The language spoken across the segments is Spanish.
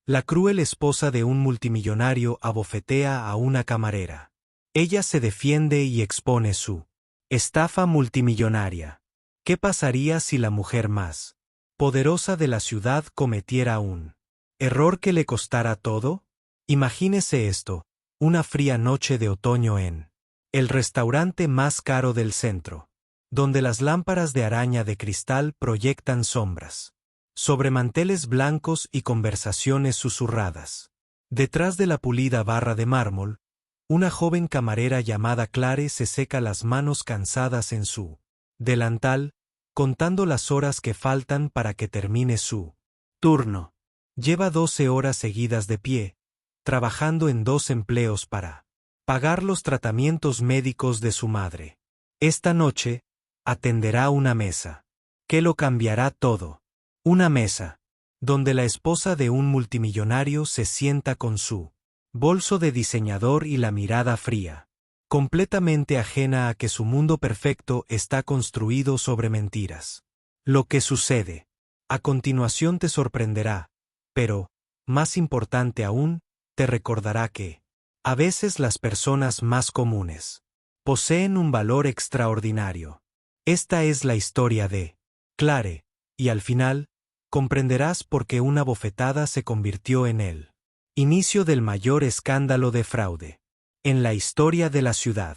La cruel esposa de un multimillonario abofetea a una camarera. Ella se defiende y expone su estafa multimillonaria. ¿Qué pasaría si la mujer más poderosa de la ciudad cometiera un error que le costara todo? Imagínese esto, una fría noche de otoño en el restaurante más caro del centro, donde las lámparas de araña de cristal proyectan sombras sobre manteles blancos y conversaciones susurradas. Detrás de la pulida barra de mármol, una joven camarera llamada Clare se seca las manos cansadas en su delantal, contando las horas que faltan para que termine su turno. Lleva 12 horas seguidas de pie, trabajando en 2 empleos para pagar los tratamientos médicos de su madre. Esta noche, atenderá una mesa que lo cambiará todo. Una mesa donde la esposa de un multimillonario se sienta con su bolso de diseñador y la mirada fría, completamente ajena a que su mundo perfecto está construido sobre mentiras. Lo que sucede a continuación te sorprenderá, pero, más importante aún, te recordará que, a veces las personas más comunes poseen un valor extraordinario. Esta es la historia de Clare, y al final, comprenderás por qué una bofetada se convirtió en el inicio del mayor escándalo de fraude en la historia de la ciudad.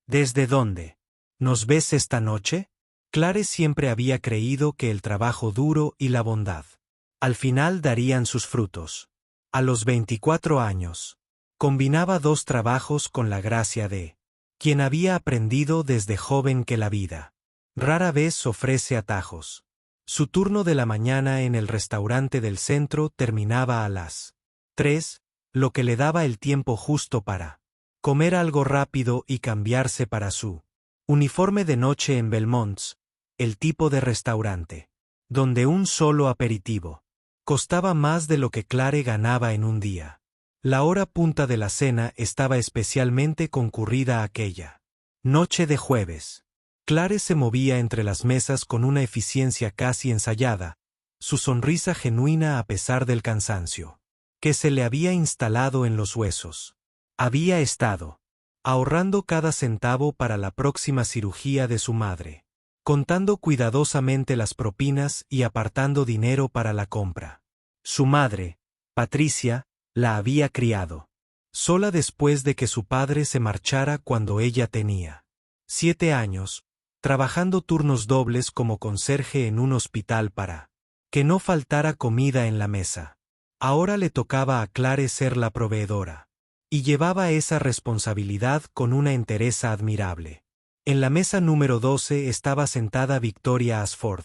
¿Desde dónde nos ves esta noche? Clare siempre había creído que el trabajo duro y la bondad al final darían sus frutos. A los 24 años, combinaba 2 trabajos con la gracia de quien había aprendido desde joven que la vida rara vez ofrece atajos. Su turno de la mañana en el restaurante del centro terminaba a las 3, lo que le daba el tiempo justo para comer algo rápido y cambiarse para su uniforme de noche en Belmont's, el tipo de restaurante donde un solo aperitivo costaba más de lo que Clare ganaba en un día. La hora punta de la cena estaba especialmente concurrida aquella noche de jueves. Clare se movía entre las mesas con una eficiencia casi ensayada, su sonrisa genuina a pesar del cansancio que se le había instalado en los huesos. Había estado ahorrando cada centavo para la próxima cirugía de su madre, contando cuidadosamente las propinas y apartando dinero para la compra. Su madre, Patricia, la había criado sola después de que su padre se marchara cuando ella tenía 7 años, trabajando turnos dobles como conserje en un hospital para que no faltara comida en la mesa. Ahora le tocaba a Clare ser la proveedora, y llevaba esa responsabilidad con una entereza admirable. En la mesa número 12 estaba sentada Victoria Ashford,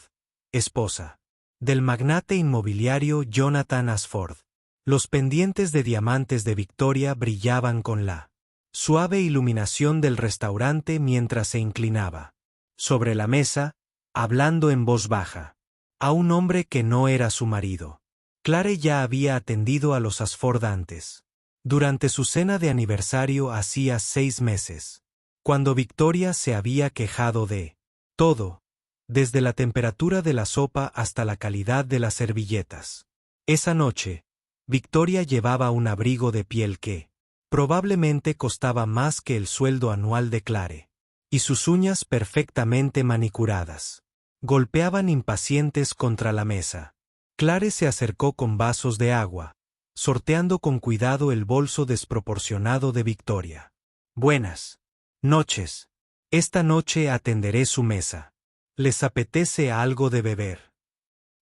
esposa del magnate inmobiliario Jonathan Ashford. Los pendientes de diamantes de Victoria brillaban con la suave iluminación del restaurante mientras se inclinaba sobre la mesa, hablando en voz baja a un hombre que no era su marido. Clare ya había atendido a los Ashford antes, durante su cena de aniversario hacía 6 meses, cuando Victoria se había quejado de todo, desde la temperatura de la sopa hasta la calidad de las servilletas. Esa noche, Victoria llevaba un abrigo de piel que probablemente costaba más que el sueldo anual de Clare, y sus uñas perfectamente manicuradas golpeaban impacientes contra la mesa. Clare se acercó con vasos de agua, sorteando con cuidado el bolso desproporcionado de Victoria. Buenas noches. Esta noche atenderé su mesa. ¿Les apetece algo de beber?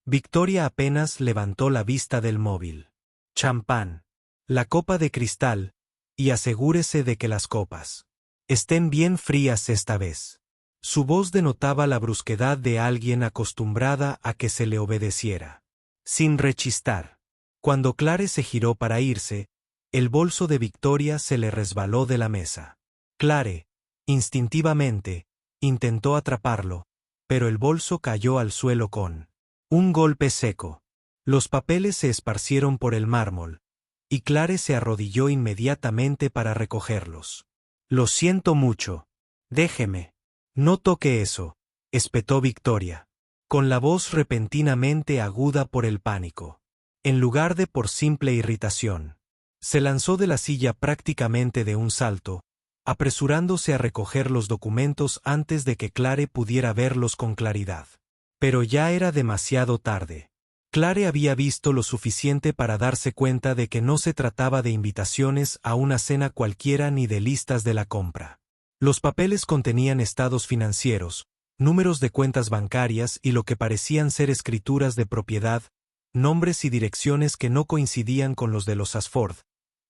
Victoria apenas levantó la vista del móvil. Champán, la copa de cristal, y asegúrese de que las copas estén bien frías esta vez. Su voz denotaba la brusquedad de alguien acostumbrada a que se le obedeciera. Sin rechistar. Cuando Clare se giró para irse, el bolso de Victoria se le resbaló de la mesa. Clare, instintivamente, intentó atraparlo, pero el bolso cayó al suelo con un golpe seco. Los papeles se esparcieron por el mármol, y Clare se arrodilló inmediatamente para recogerlos. Lo siento mucho. Déjeme. No toque eso, espetó Victoria, con la voz repentinamente aguda por el pánico. en lugar de por simple irritación. Se lanzó de la silla prácticamente de un salto, apresurándose a recoger los documentos antes de que Clare pudiera verlos con claridad. Pero ya era demasiado tarde. Clare había visto lo suficiente para darse cuenta de que no se trataba de invitaciones a una cena cualquiera ni de listas de la compra. Los papeles contenían estados financieros, números de cuentas bancarias y lo que parecían ser escrituras de propiedad, nombres y direcciones que no coincidían con los de los Ashford,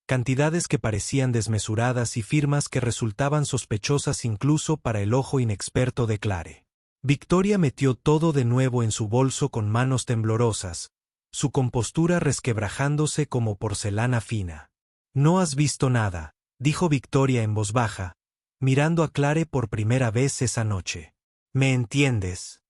cantidades que parecían desmesuradas y firmas que resultaban sospechosas incluso para el ojo inexperto de Clare. Victoria metió todo de nuevo en su bolso con manos temblorosas, su compostura resquebrajándose como porcelana fina. «No has visto nada», dijo Victoria en voz baja, mirando a Clare por primera vez esa noche. «¿Me entiendes?»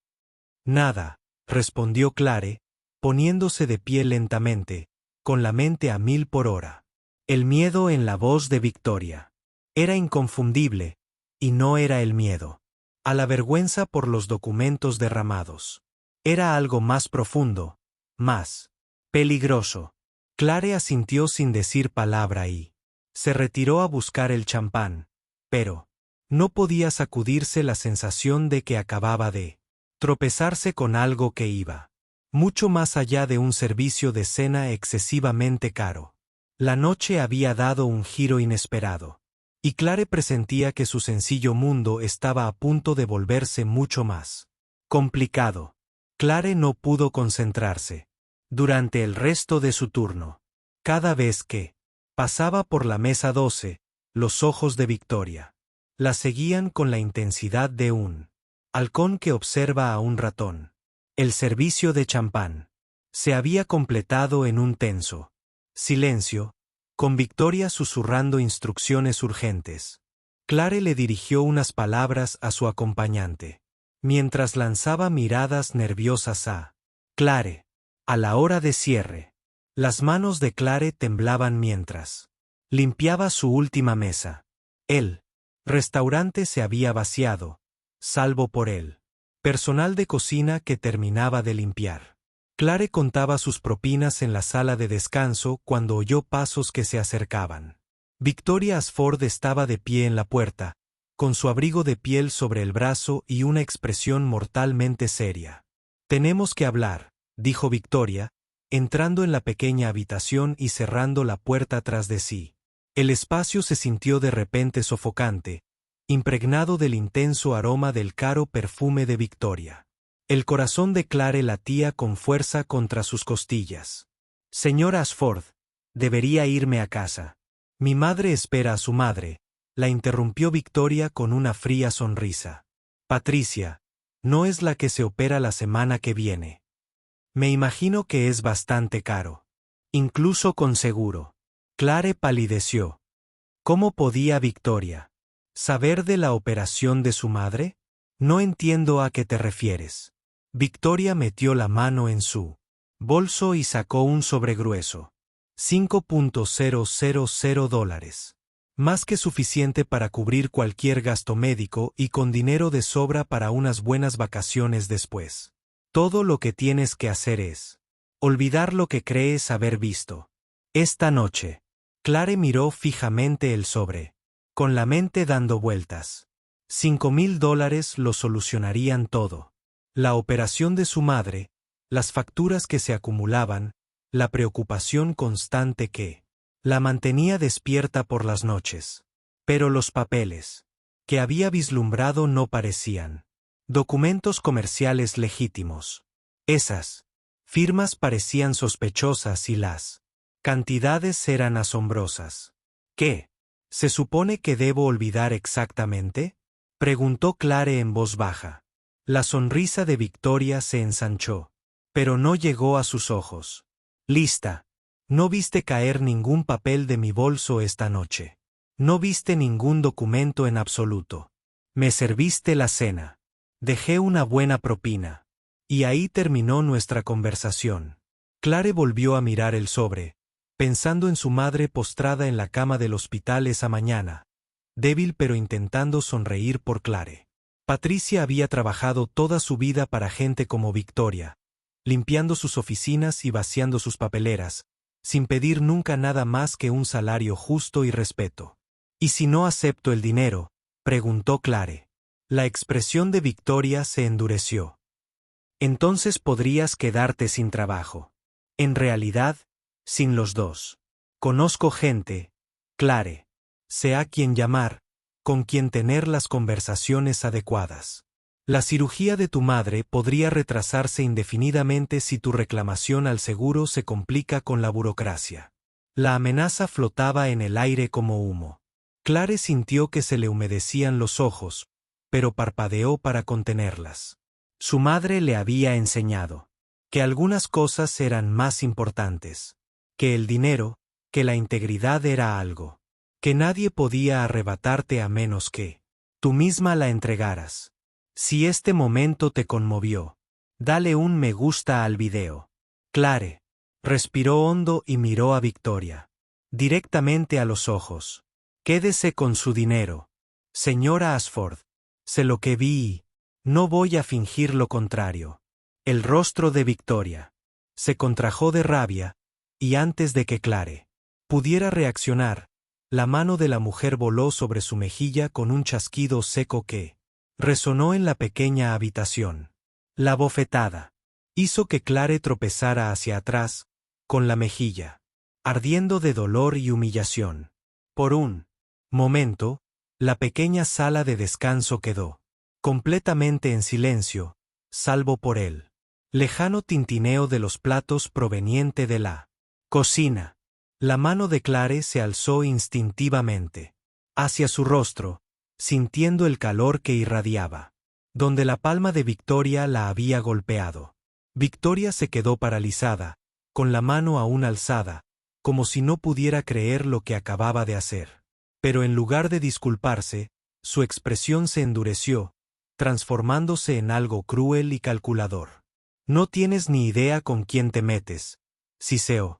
«Nada», respondió Clare, poniéndose de pie lentamente, con la mente a 1000 por hora. El miedo en la voz de Victoria era inconfundible, y no era el miedo a la vergüenza por los documentos derramados. Era algo más profundo, más peligroso. Clare asintió sin decir palabra y se retiró a buscar el champán, pero no podía sacudirse la sensación de que acababa de tropezarse con algo que iba mucho más allá de un servicio de cena excesivamente caro. La noche había dado un giro inesperado, y Clare presentía que su sencillo mundo estaba a punto de volverse mucho más complicado. Clare no pudo concentrarse durante el resto de su turno. Cada vez que pasaba por la mesa 12, los ojos de Victoria la seguían con la intensidad de un halcón que observa a un ratón. El servicio de champán se había completado en un tenso silencio, con Victoria susurrando instrucciones urgentes. Clare le dirigió unas palabras a su acompañante, mientras lanzaba miradas nerviosas a Clare. A la hora de cierre, las manos de Clare temblaban mientras limpiaba su última mesa. El restaurante se había vaciado, salvo por él. Personal de cocina que terminaba de limpiar. Clare contaba sus propinas en la sala de descanso cuando oyó pasos que se acercaban. Victoria Ashford estaba de pie en la puerta, con su abrigo de piel sobre el brazo y una expresión mortalmente seria. «Tenemos que hablar», dijo Victoria, entrando en la pequeña habitación y cerrando la puerta tras de sí. El espacio se sintió de repente sofocante, impregnado del intenso aroma del caro perfume de Victoria. El corazón de Clare latía con fuerza contra sus costillas. «Señora Ashford, debería irme a casa. Mi madre espera a su madre», la interrumpió Victoria con una fría sonrisa. «Patricia, no es la que se opera la semana que viene. Me imagino que es bastante caro. Incluso con seguro». Clare palideció. ¿Cómo podía Victoria saber de la operación de su madre? «No entiendo a qué te refieres». Victoria metió la mano en su bolso y sacó un sobre grueso. $5,000. Más que suficiente para cubrir cualquier gasto médico y con dinero de sobra para unas buenas vacaciones después. Todo lo que tienes que hacer es olvidar lo que crees haber visto. Esta noche. Clare miró fijamente el sobre, con la mente dando vueltas. $5,000 lo solucionarían todo. La operación de su madre, las facturas que se acumulaban, la preocupación constante que la mantenía despierta por las noches. Pero los papeles que había vislumbrado no parecían documentos comerciales legítimos. Esas firmas parecían sospechosas y las cantidades eran asombrosas. «¿Qué se supone que debo olvidar exactamente?», preguntó Clare en voz baja. La sonrisa de Victoria se ensanchó, pero no llegó a sus ojos. «Lista. No viste caer ningún papel de mi bolso esta noche. No viste ningún documento en absoluto. Me serviste la cena. Dejé una buena propina. Y ahí terminó nuestra conversación». Clare volvió a mirar el sobre, pensando en su madre postrada en la cama del hospital esa mañana, débil pero intentando sonreír por Clare. Patricia había trabajado toda su vida para gente como Victoria, limpiando sus oficinas y vaciando sus papeleras, sin pedir nunca nada más que un salario justo y respeto. ¿Y si no acepto el dinero?, preguntó Clare. La expresión de Victoria se endureció. Entonces podrías quedarte sin trabajo. En realidad, sin los dos. Conozco gente, Clare. Sé a quién llamar, con quien tener las conversaciones adecuadas. La cirugía de tu madre podría retrasarse indefinidamente si tu reclamación al seguro se complica con la burocracia. La amenaza flotaba en el aire como humo. Clare sintió que se le humedecían los ojos, pero parpadeó para contenerlas. Su madre le había enseñado que algunas cosas eran más importantes, que el dinero, que la integridad era algo que nadie podía arrebatarte a menos que tú misma la entregaras. Si este momento te conmovió, dale un me gusta al video. Clare respiró hondo y miró a Victoria directamente a los ojos. Quédese con su dinero, señora Ashford. Sé lo que vi y no voy a fingir lo contrario. El rostro de Victoria se contrajo de rabia, y antes de que Clare pudiera reaccionar, la mano de la mujer voló sobre su mejilla con un chasquido seco que resonó en la pequeña habitación. La bofetada hizo que Clare tropezara hacia atrás, con la mejilla ardiendo de dolor y humillación. Por un momento, la pequeña sala de descanso quedó completamente en silencio, salvo por el lejano tintineo de los platos proveniente de la cocina. La mano de Clare se alzó instintivamente hacia su rostro, sintiendo el calor que irradiaba, donde la palma de Victoria la había golpeado. Victoria se quedó paralizada, con la mano aún alzada, como si no pudiera creer lo que acababa de hacer. Pero en lugar de disculparse, su expresión se endureció, transformándose en algo cruel y calculador. No tienes ni idea con quién te metes, siseó.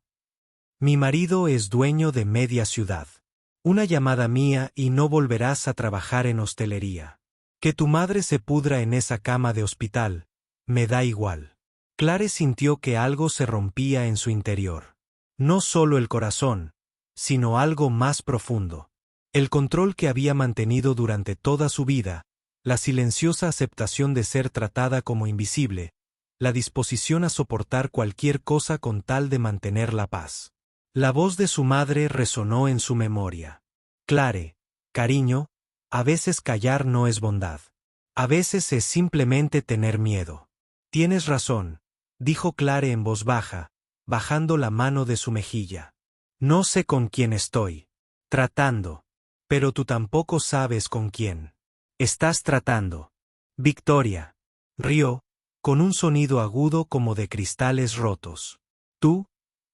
Mi marido es dueño de media ciudad. Una llamada mía y no volverás a trabajar en hostelería. Que tu madre se pudra en esa cama de hospital, me da igual. Clare sintió que algo se rompía en su interior. No solo el corazón, sino algo más profundo. El control que había mantenido durante toda su vida, la silenciosa aceptación de ser tratada como invisible, la disposición a soportar cualquier cosa con tal de mantener la paz. La voz de su madre resonó en su memoria. Clare, cariño, a veces callar no es bondad. A veces es simplemente tener miedo. Tienes razón, dijo Clare en voz baja, bajando la mano de su mejilla. No sé con quién estoy tratando, pero tú tampoco sabes con quién estás tratando. Victoria rió, con un sonido agudo como de cristales rotos.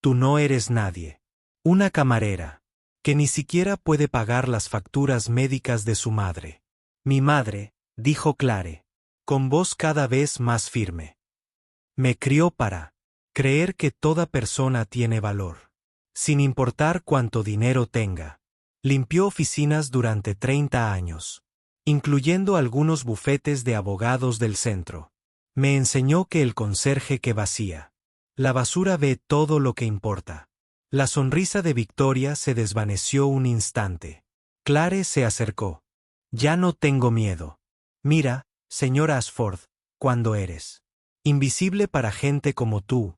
Tú no eres nadie. Una camarera, que ni siquiera puede pagar las facturas médicas de su madre. Mi madre, dijo Clare, con voz cada vez más firme. Me crió para creer que toda persona tiene valor, sin importar cuánto dinero tenga. Limpió oficinas durante 30 años, incluyendo algunos bufetes de abogados del centro. Me enseñó que el conserje que vacía la basura ve todo lo que importa. La sonrisa de Victoria se desvaneció un instante. Clare se acercó. Ya no tengo miedo. Mira, señora Ashford, cuando eres invisible para gente como tú,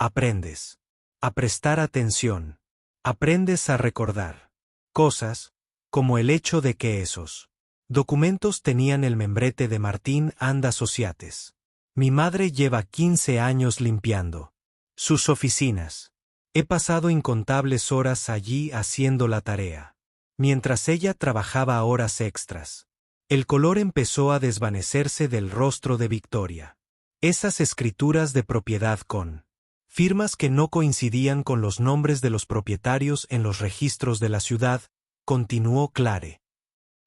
aprendes a prestar atención. Aprendes a recordar cosas, como el hecho de que esos documentos tenían el membrete de Martín and Associates. Mi madre lleva 15 años limpiando sus oficinas. He pasado incontables horas allí haciendo la tarea, mientras ella trabajaba horas extras. El color empezó a desvanecerse del rostro de Victoria. Esas escrituras de propiedad con firmas que no coincidían con los nombres de los propietarios en los registros de la ciudad, continuó Clare.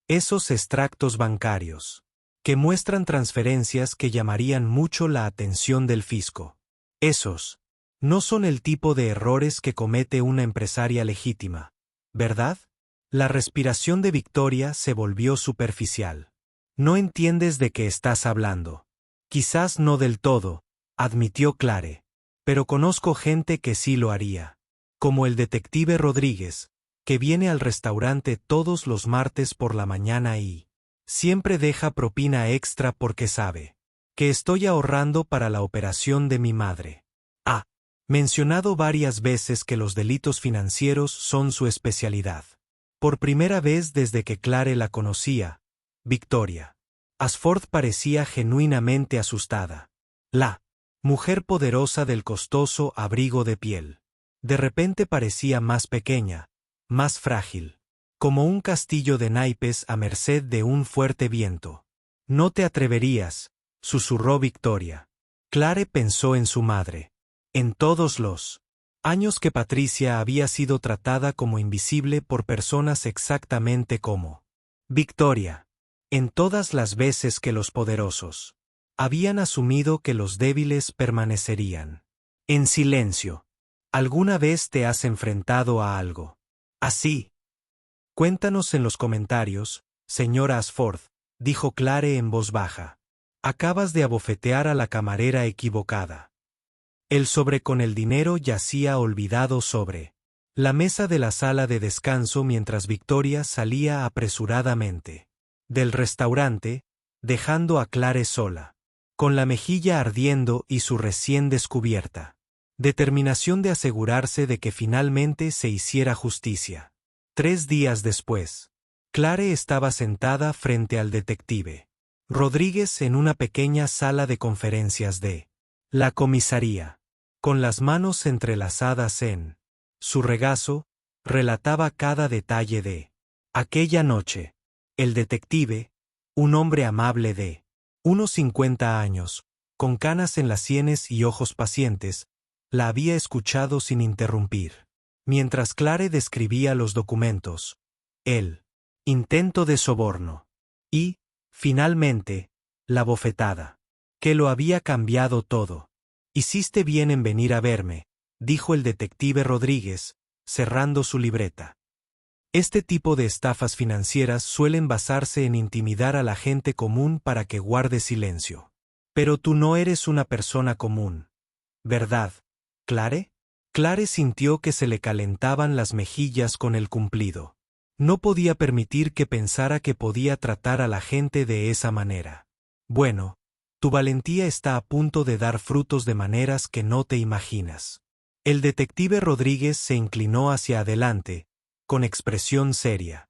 Esos extractos bancarios, que muestran transferencias que llamarían mucho la atención del fisco. Esos no son el tipo de errores que comete una empresaria legítima, ¿verdad? La respiración de Victoria se volvió superficial. No entiendes de qué estás hablando. Quizás no del todo, admitió Clare. Pero conozco gente que sí lo haría. Como el detective Rodríguez, que viene al restaurante todos los martes por la mañana y siempre deja propina extra porque sabe que estoy ahorrando para la operación de mi madre. Ha mencionado varias veces que los delitos financieros son su especialidad. Por primera vez desde que Clare la conocía, Victoria Ashford parecía genuinamente asustada. La mujer poderosa del costoso abrigo de piel. De repente parecía más pequeña, más frágil, como un castillo de naipes a merced de un fuerte viento. No te atreverías, susurró Victoria. Clare pensó en su madre. En todos los años que Patricia había sido tratada como invisible por personas exactamente como Victoria. En todas las veces que los poderosos habían asumido que los débiles permanecerían en silencio. ¿Alguna vez te has enfrentado a algo así? Cuéntanos en los comentarios, señora Ashford, dijo Clare en voz baja. Acabas de abofetear a la camarera equivocada. El sobre con el dinero yacía olvidado sobre la mesa de la sala de descanso mientras Victoria salía apresuradamente del restaurante, dejando a Clare sola, con la mejilla ardiendo y su recién descubierta determinación de asegurarse de que finalmente se hiciera justicia. 3 días después, Clare estaba sentada frente al detective Rodríguez en una pequeña sala de conferencias de la comisaría. Con las manos entrelazadas en su regazo, relataba cada detalle de aquella noche. El detective, un hombre amable de unos 50 años, con canas en las sienes y ojos pacientes, la había escuchado sin interrumpir. Mientras Clare describía los documentos, el intento de soborno y, finalmente, la bofetada, que lo había cambiado todo. Hiciste bien en venir a verme, dijo el detective Rodríguez, cerrando su libreta. Este tipo de estafas financieras suelen basarse en intimidar a la gente común para que guarde silencio. Pero tú no eres una persona común, ¿verdad, Clare? Clare sintió que se le calentaban las mejillas con el cumplido. No podía permitir que pensara que podía tratar a la gente de esa manera. Bueno, tu valentía está a punto de dar frutos de maneras que no te imaginas. El detective Rodríguez se inclinó hacia adelante, con expresión seria.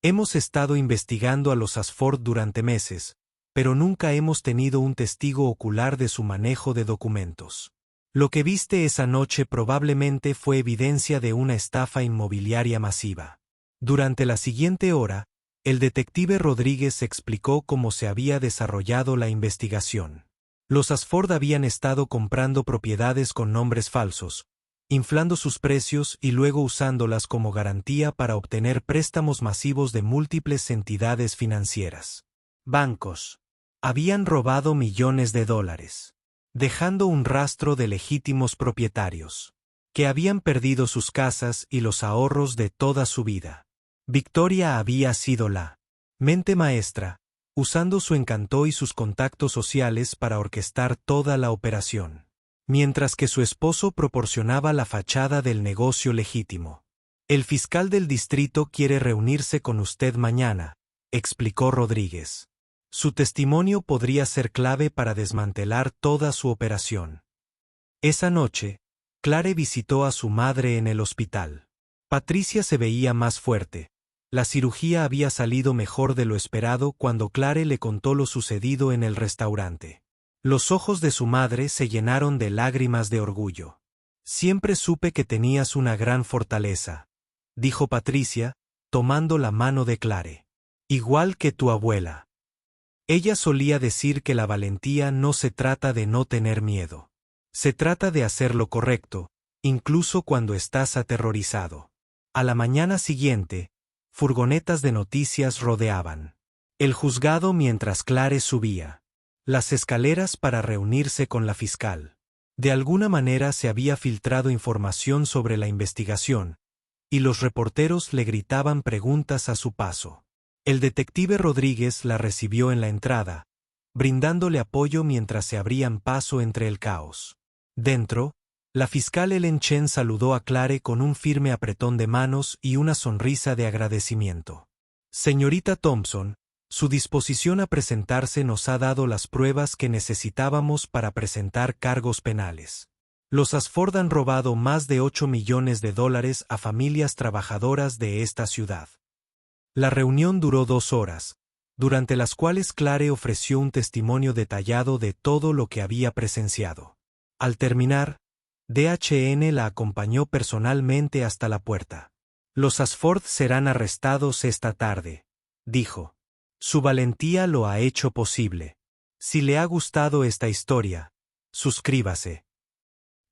Hemos estado investigando a los Ashford durante meses, pero nunca hemos tenido un testigo ocular de su manejo de documentos. Lo que viste esa noche probablemente fue evidencia de una estafa inmobiliaria masiva. Durante la siguiente hora, el detective Rodríguez explicó cómo se había desarrollado la investigación. Los Ashford habían estado comprando propiedades con nombres falsos, inflando sus precios y luego usándolas como garantía para obtener préstamos masivos de múltiples entidades financieras. Bancos. Habían robado millones de dólares, dejando un rastro de legítimos propietarios, que habían perdido sus casas y los ahorros de toda su vida. Victoria había sido la mente maestra, usando su encanto y sus contactos sociales para orquestar toda la operación, mientras que su esposo proporcionaba la fachada del negocio legítimo. El fiscal del distrito quiere reunirse con usted mañana, explicó Rodríguez. Su testimonio podría ser clave para desmantelar toda su operación. Esa noche, Clare visitó a su madre en el hospital. Patricia se veía más fuerte. La cirugía había salido mejor de lo esperado cuando Clare le contó lo sucedido en el restaurante. Los ojos de su madre se llenaron de lágrimas de orgullo. Siempre supe que tenías una gran fortaleza, dijo Patricia, tomando la mano de Clare. Igual que tu abuela. Ella solía decir que la valentía no se trata de no tener miedo. Se trata de hacer lo correcto, incluso cuando estás aterrorizado. A la mañana siguiente, furgonetas de noticias rodeaban el juzgado mientras Clare subía las escaleras para reunirse con la fiscal. De alguna manera se había filtrado información sobre la investigación, y los reporteros le gritaban preguntas a su paso. El detective Rodríguez la recibió en la entrada, brindándole apoyo mientras se abrían paso entre el caos. Dentro, la fiscal Ellen Chen saludó a Clare con un firme apretón de manos y una sonrisa de agradecimiento. Señorita Thompson, su disposición a presentarse nos ha dado las pruebas que necesitábamos para presentar cargos penales. Los Ashford han robado más de $8 millones a familias trabajadoras de esta ciudad. La reunión duró 2 horas, durante las cuales Clare ofreció un testimonio detallado de todo lo que había presenciado. Al terminar, DHN la acompañó personalmente hasta la puerta. Los Ashford serán arrestados esta tarde, dijo. Su valentía lo ha hecho posible. Si le ha gustado esta historia, suscríbase.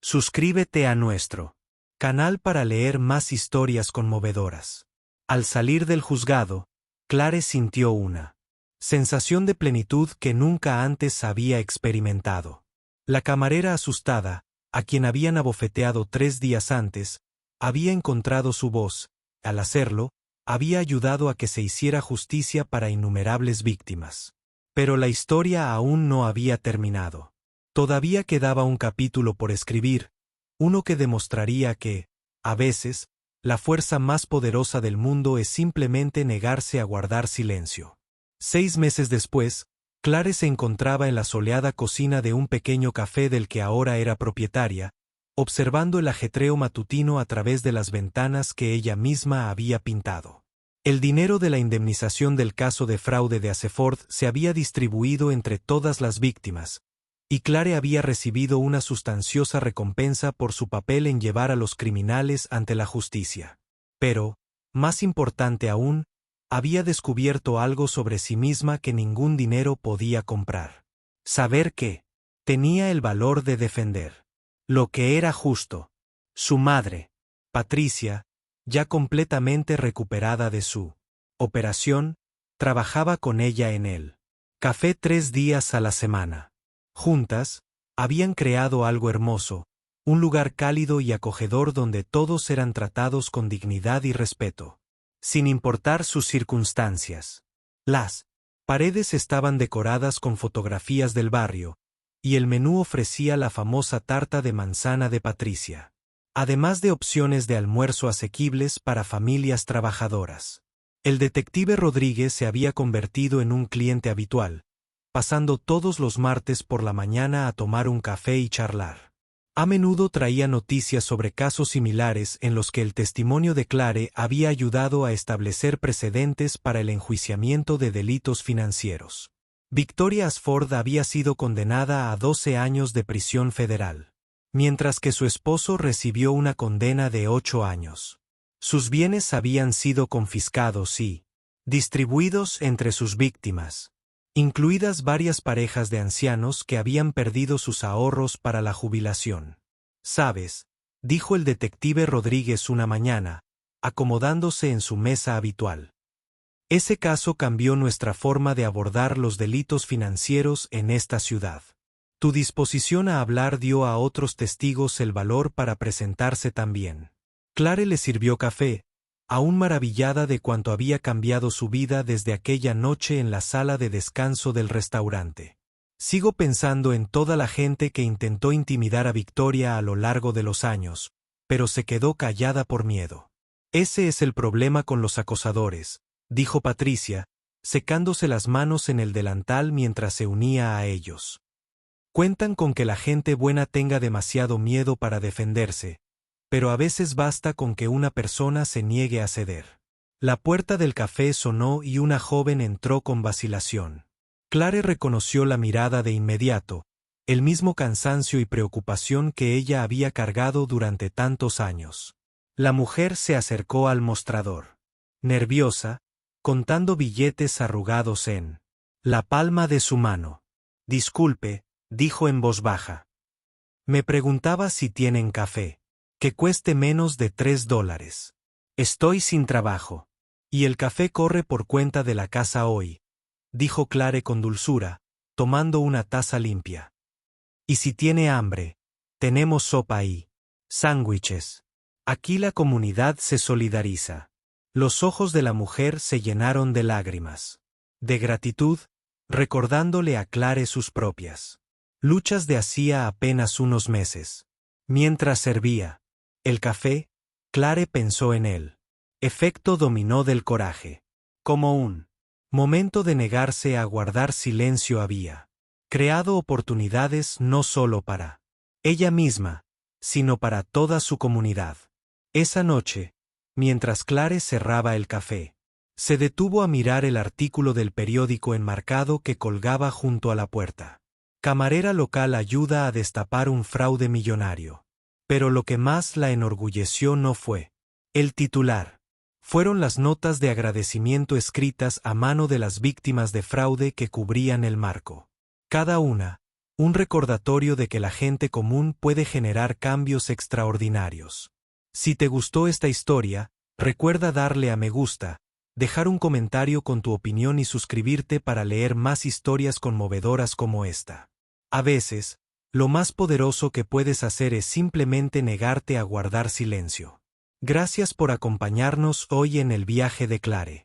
Suscríbete a nuestro canal para leer más historias conmovedoras. Al salir del juzgado, Clare sintió una sensación de plenitud que nunca antes había experimentado. La camarera asustada, a quien habían abofeteado 3 días antes, había encontrado su voz. Al hacerlo, había ayudado a que se hiciera justicia para innumerables víctimas. Pero la historia aún no había terminado. Todavía quedaba un capítulo por escribir, uno que demostraría que, a veces, la fuerza más poderosa del mundo es simplemente negarse a guardar silencio. 6 meses después, Clare se encontraba en la soleada cocina de un pequeño café del que ahora era propietaria, observando el ajetreo matutino a través de las ventanas que ella misma había pintado. El dinero de la indemnización del caso de fraude de Ashford se había distribuido entre todas las víctimas, y Clare había recibido una sustanciosa recompensa por su papel en llevar a los criminales ante la justicia. Pero, más importante aún, había descubierto algo sobre sí misma que ningún dinero podía comprar. Saber que tenía el valor de defender lo que era justo. Su madre, Patricia, ya completamente recuperada de su operación, trabajaba con ella en el café 3 días a la semana. Juntas, habían creado algo hermoso, un lugar cálido y acogedor donde todos eran tratados con dignidad y respeto, sin importar sus circunstancias. Las paredes estaban decoradas con fotografías del barrio, y el menú ofrecía la famosa tarta de manzana de Patricia, además de opciones de almuerzo asequibles para familias trabajadoras. El detective Rodríguez se había convertido en un cliente habitual, pasando todos los martes por la mañana a tomar un café y charlar. A menudo traía noticias sobre casos similares en los que el testimonio de Clare había ayudado a establecer precedentes para el enjuiciamiento de delitos financieros. Victoria Ashford había sido condenada a 12 años de prisión federal, mientras que su esposo recibió una condena de 8 años. Sus bienes habían sido confiscados y distribuidos entre sus víctimas, incluidas varias parejas de ancianos que habían perdido sus ahorros para la jubilación. «¿Sabes?», dijo el detective Rodríguez una mañana, acomodándose en su mesa habitual. «Ese caso cambió nuestra forma de abordar los delitos financieros en esta ciudad. Tu disposición a hablar dio a otros testigos el valor para presentarse también». Clare le sirvió café, aún maravillada de cuánto había cambiado su vida desde aquella noche en la sala de descanso del restaurante. «Sigo pensando en toda la gente que intentó intimidar a Victoria a lo largo de los años, pero se quedó callada por miedo. Ese es el problema con los acosadores», dijo Patricia, secándose las manos en el delantal mientras se unía a ellos. «Cuentan con que la gente buena tenga demasiado miedo para defenderse, pero a veces basta con que una persona se niegue a ceder». La puerta del café sonó y una joven entró con vacilación. Clare reconoció la mirada de inmediato, el mismo cansancio y preocupación que ella había cargado durante tantos años. La mujer se acercó al mostrador, nerviosa, contando billetes arrugados en la palma de su mano. «Disculpe», dijo en voz baja. «Me preguntaba si tienen café que cueste menos de $3. Estoy sin trabajo. Y el café corre por cuenta de la casa hoy», dijo Clare con dulzura, tomando una taza limpia. «Y si tiene hambre, tenemos sopa y sándwiches. Aquí la comunidad se solidariza». Los ojos de la mujer se llenaron de lágrimas. De gratitud, recordándole a Clare sus propias luchas de hacía apenas unos meses. Mientras servía el café, Clare pensó en él. Efecto dominó del coraje. Como un momento de negarse a guardar silencio había creado oportunidades no solo para ella misma, sino para toda su comunidad. Esa noche, mientras Clare cerraba el café, se detuvo a mirar el artículo del periódico enmarcado que colgaba junto a la puerta. Camarera local ayuda a destapar un fraude millonario. Pero lo que más la enorgulleció no fue el titular. Fueron las notas de agradecimiento escritas a mano de las víctimas de fraude que cubrían el marco. Cada una, un recordatorio de que la gente común puede generar cambios extraordinarios. Si te gustó esta historia, recuerda darle a me gusta, dejar un comentario con tu opinión y suscribirte para leer más historias conmovedoras como esta. A veces, lo más poderoso que puedes hacer es simplemente negarte a guardar silencio. Gracias por acompañarnos hoy en el viaje de Clare.